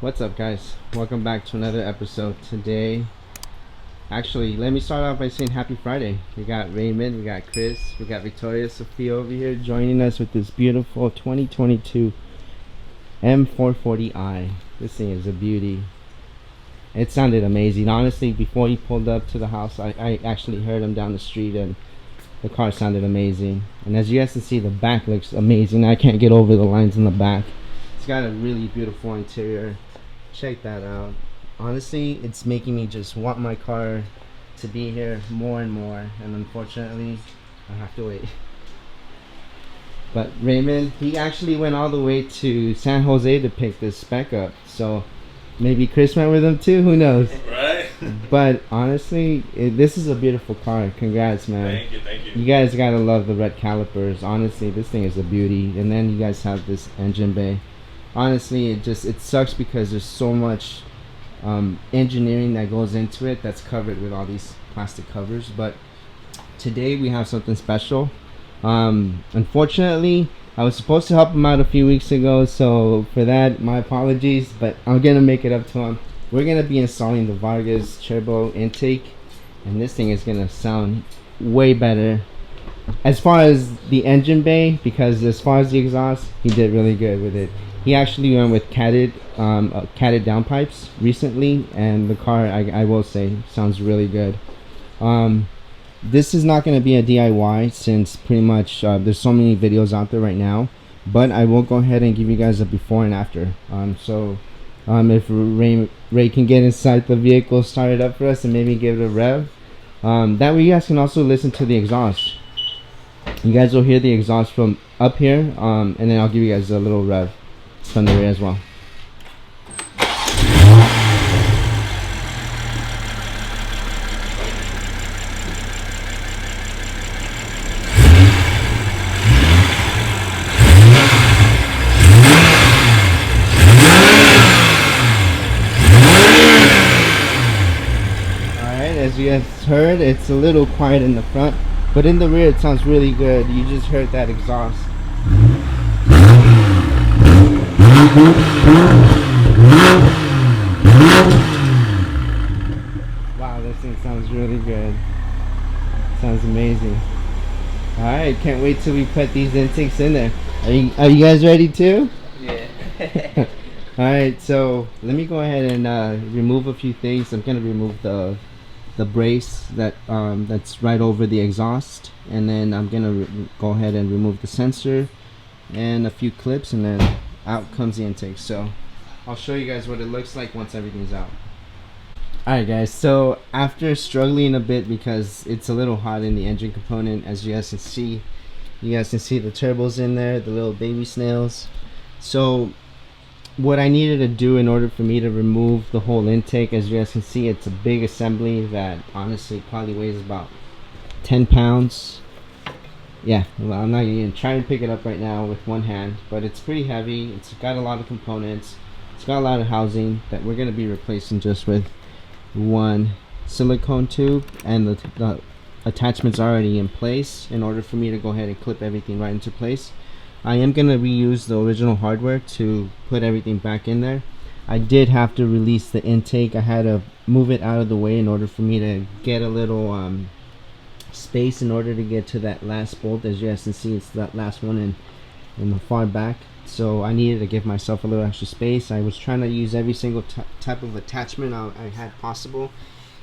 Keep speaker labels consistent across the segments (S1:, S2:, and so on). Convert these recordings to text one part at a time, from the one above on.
S1: What's up, guys? Welcome back to another episode. Today, actually, let me start off by saying happy Friday. We got Raymond, we got Chris, we got Victoria Sophia over here joining us with this beautiful 2022 M440i. This thing is a beauty. It sounded amazing. Honestly, before he pulled up to the house, I actually heard him down the street, and the car sounded amazing. And as you guys can see, the back looks amazing. I can't get over the lines in the back. It's got a really beautiful interior. Check that out. Honestly, it's making me just want my car to be here more and more, and unfortunately I have to wait. But Raymond, he actually went all the way to San Jose to pick this spec up, so maybe Chris went with him too, who knows.
S2: Right.
S1: But honestly, this is a beautiful car. Congrats, man.
S2: Thank you.
S1: You guys gotta love the red calipers. Honestly, this thing is a beauty. And then you guys have this engine bay. Honestly, it sucks because there's so much engineering that goes into it that's covered with all these plastic covers. But today we have something special. Unfortunately, I was supposed to help him out a few weeks ago, so for that, my apologies, but I'm gonna make it up to him. We're gonna be installing the Vargas turbo intake, and this thing is gonna sound way better as far as the engine bay, because as far as the exhaust, he did really good with it. He actually went with catted downpipes recently, and the car, I will say, sounds really good. This is not going to be a DIY, since pretty much there's so many videos out there right now, but I will go ahead and give you guys a before and after. If Ray can get inside the vehicle, start it up for us, and maybe give it a rev, that way you guys can also listen to the exhaust. You guys will hear the exhaust from up here, and then I'll give you guys a little rev from the rear as well. Alright, as you guys heard, it's a little quiet in the front, but in the rear it sounds really good. You just heard that exhaust. Wow, this thing sounds really good. Sounds amazing. Alright, can't wait till we put these intakes in there. Are you guys ready too?
S3: Yeah.
S1: Alright, so let me go ahead and remove a few things. I'm gonna remove the brace that's right over the exhaust, and then I'm gonna go ahead and remove the sensor and a few clips, and then out comes the intake. So I'll show you guys what it looks like once everything's out. Alright guys, so after struggling a bit because it's a little hot in the engine component, as you guys can see the turbos in there, the little baby snails. So what I needed to do in order for me to remove the whole intake, as you guys can see, it's a big assembly that honestly probably weighs about 10 pounds. Yeah, well, I'm not even trying to pick it up right now with one hand, but it's pretty heavy. It's got a lot of components. It's got a lot of housing that we're going to be replacing just with one silicone tube, and the attachments are already in place in order for me to go ahead and clip everything right into place. I am going to reuse the original hardware to put everything back in there. I did have to release the intake. I had to move it out of the way in order for me to get a little space in order to get to that last bolt. As you guys can see, it's that last one in the far back, so I needed to give myself a little extra space. I was trying to use every single type of attachment I had possible,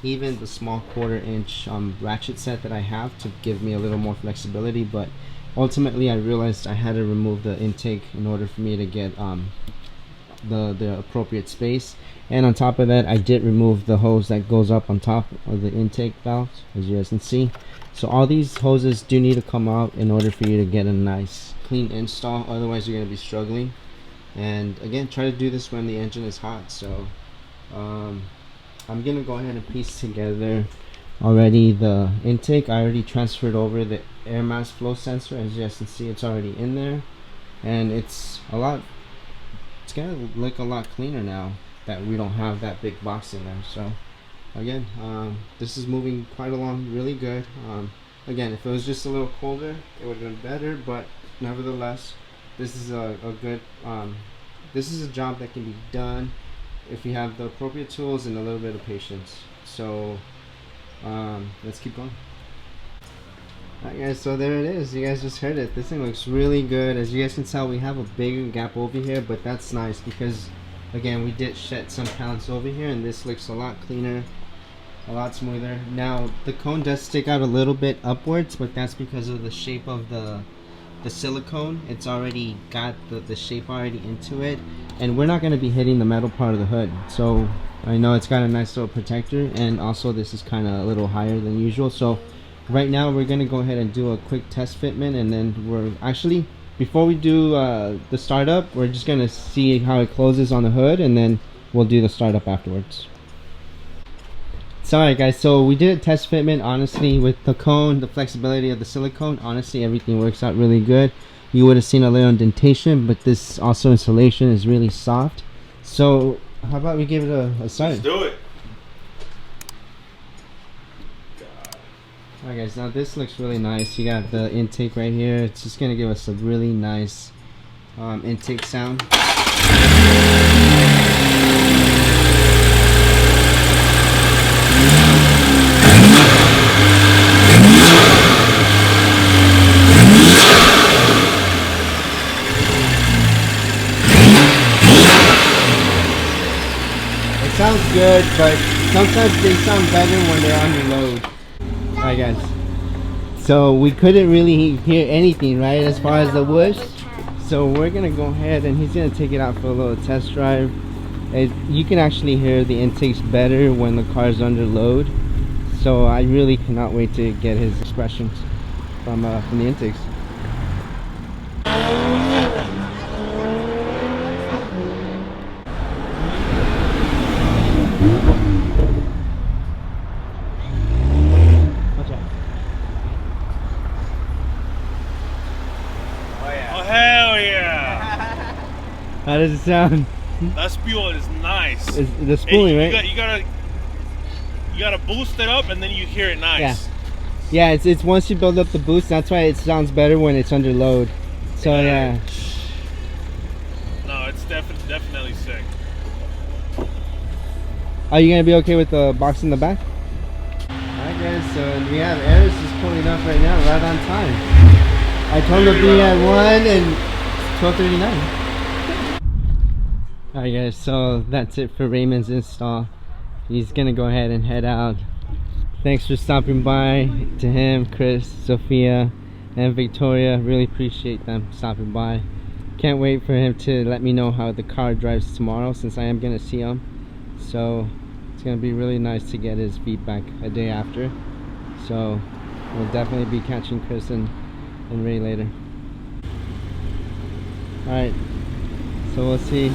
S1: even the small 1/4 inch ratchet set that I have, to give me a little more flexibility. But ultimately I realized I had to remove the intake in order for me to get the appropriate space. And on top of that, I did remove the hose that goes up on top of the intake valves, as you guys can see. So all these hoses do need to come out in order for you to get a nice clean install, otherwise you're going to be struggling. And again, try to do this when the engine is hot. So I'm going to go ahead and piece together already the intake. I already transferred over the air mass flow sensor. As you guys can see, it's already in there, and it's gonna look a lot cleaner now that we don't have that big box in there. So again, this is moving quite along really good. Again, if it was just a little colder, it would have been better, but nevertheless, this is a good this is a job that can be done if you have the appropriate tools and a little bit of patience. So let's keep going. Alright guys, so there it is. You guys just heard it. This thing looks really good. As you guys can tell, we have a bigger gap over here, but that's nice because again, we did shed some pounds over here, and this looks a lot cleaner, a lot smoother. Now the cone does stick out a little bit upwards, but that's because of the shape of the silicone. It's already got the shape already into it, and we're not going to be hitting the metal part of the hood. So I know it's got a nice little protector, and also this is kind of a little higher than usual. So right now we're going to go ahead and do a quick test fitment, and then we're actually, before we do the startup, we're just going to see how it closes on the hood, and then we'll do the startup afterwards. So alright guys, so we did a test fitment. Honestly, with the cone, the flexibility of the silicone, honestly everything works out really good. You would have seen a little indentation, but this also insulation is really soft. So how about we give it a start?
S2: Let's do it.
S1: Alright guys, now this looks really nice. You got the intake right here. It's just gonna give us a really nice intake sound. It sounds good, but sometimes they sound better when they're under load. Alright guys, so we couldn't really hear anything, right, as far as the whoosh. So we're gonna go ahead and he's gonna take it out for a little test drive. You can actually hear the intakes better when the car's under load. So I really cannot wait to get his expressions from the intakes.
S2: Hell yeah!
S1: How does it sound?
S2: That spool is nice.
S1: It's the spooling, right?
S2: You gotta boost it up, and then you hear it nice.
S1: Yeah, it's once you build up the boost, that's why it sounds better when it's under load. So yeah.
S2: No, it's definitely sick.
S1: Are you gonna be okay with the box in the back? Alright guys, so we have Eris is pulling up right now, right on time. I told him to be at 1 and 12:39. Alright guys, so that's it for Raymond's install. He's gonna go ahead and head out. Thanks for stopping by to him, Chris, Sophia, and Victoria. Really appreciate them stopping by. Can't wait for him to let me know how the car drives tomorrow, since I am gonna see him. So it's gonna be really nice to get his feedback a day after. So we'll definitely be catching Chris and Ray later. Alright, so we'll see.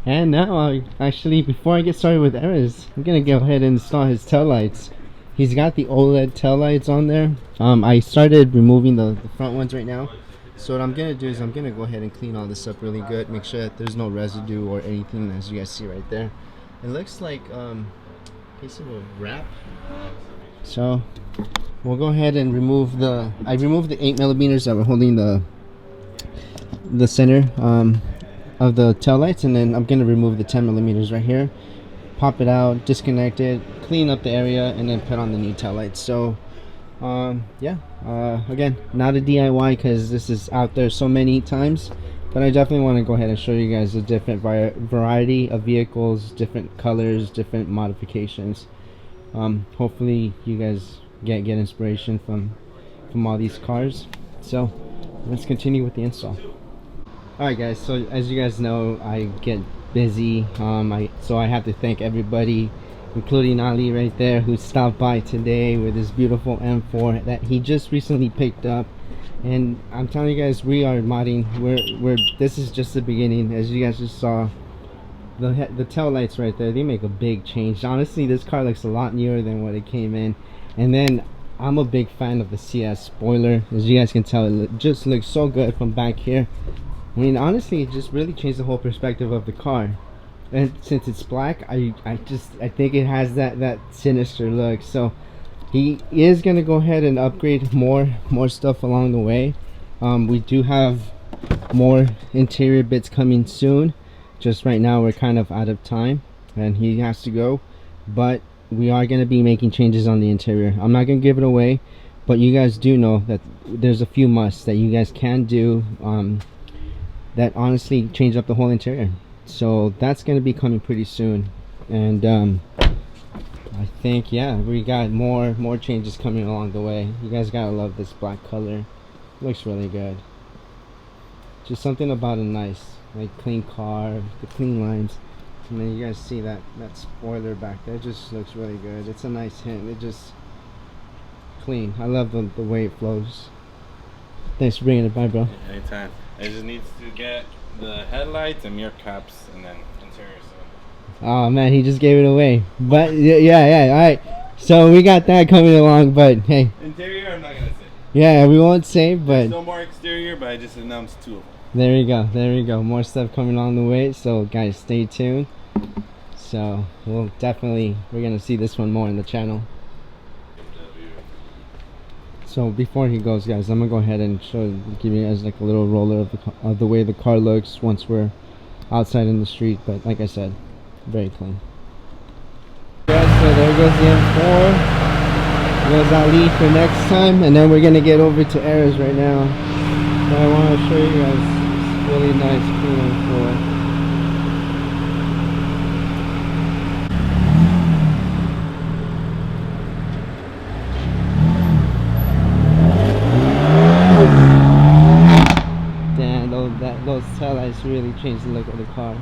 S1: And now, actually, before I get started with Eris, I'm gonna go ahead and install his taillights. He's got the OLED taillights on there. I started removing the front ones right now. So what I'm gonna do is I'm gonna go ahead and clean all this up really good, make sure that there's no residue or anything, as you guys see right there. It looks like a piece of a wrap. So we'll go ahead and remove I removed the 8mm that were holding the center of the taillights, and then I'm gonna remove the 10mm right here, pop it out, disconnect it, clean up the area, and then put on the new taillights. So yeah, again, not a DIY because this is out there so many times, but I definitely want to go ahead and show you guys a different variety of vehicles, different colors, different modifications. Hopefully you guys get inspiration from all these cars. So let's continue with the install. Alright guys, so as you guys know, I get busy, so I have to thank everybody, including Ali right there, who stopped by today with his beautiful M4 that he just recently picked up. And I'm telling you guys, we are modding. This is just the beginning. As you guys just saw, the tail lights right there, they make a big change. Honestly, this car looks a lot newer than what it came in. And then I'm a big fan of the CS spoiler. As you guys can tell, it just looks so good from back here. I mean, honestly, it just really changed the whole perspective of the car. And since it's black, I think it has that sinister look. So He is gonna go ahead and upgrade more stuff along the way. We do have more interior bits coming soon. Just right now we're kind of out of time and he has to go, but we are going to be making changes on the interior. I'm not going to give it away, but you guys do know that there's a few musts that you guys can do that honestly change up the whole interior. So that's going to be coming pretty soon. And I think, yeah, we got more changes coming along the way. You guys gotta love this black color. Looks really good. Just something about a nice, like, clean car, the clean lines. And then you guys see that spoiler back there. It just looks really good. It's a nice hint. It just clean. I love the way it flows. Thanks for bringing it by, bro.
S3: Anytime. I just need to get the headlights and mirror caps and then interior soon.
S1: Oh man, he just gave it away. But yeah, all right. So we got that coming along, but hey.
S3: Interior, I'm not gonna say.
S1: Yeah, we won't say, but
S3: There's no more exterior, but I just announced 2 of them.
S1: there you go. More stuff coming along the way. So guys, stay tuned. So we're gonna see this one more in the channel. So before he goes, guys, I'm gonna go ahead and give you guys like a little roller of the way the car looks once we're outside in the street. But like I said, very clean. Yeah, so there goes the M4. Goes Ali for next time, and then we're gonna get over to Ares right now. But I want to show you guys this really nice clean M4. Damn, those taillights really changed the look of the car.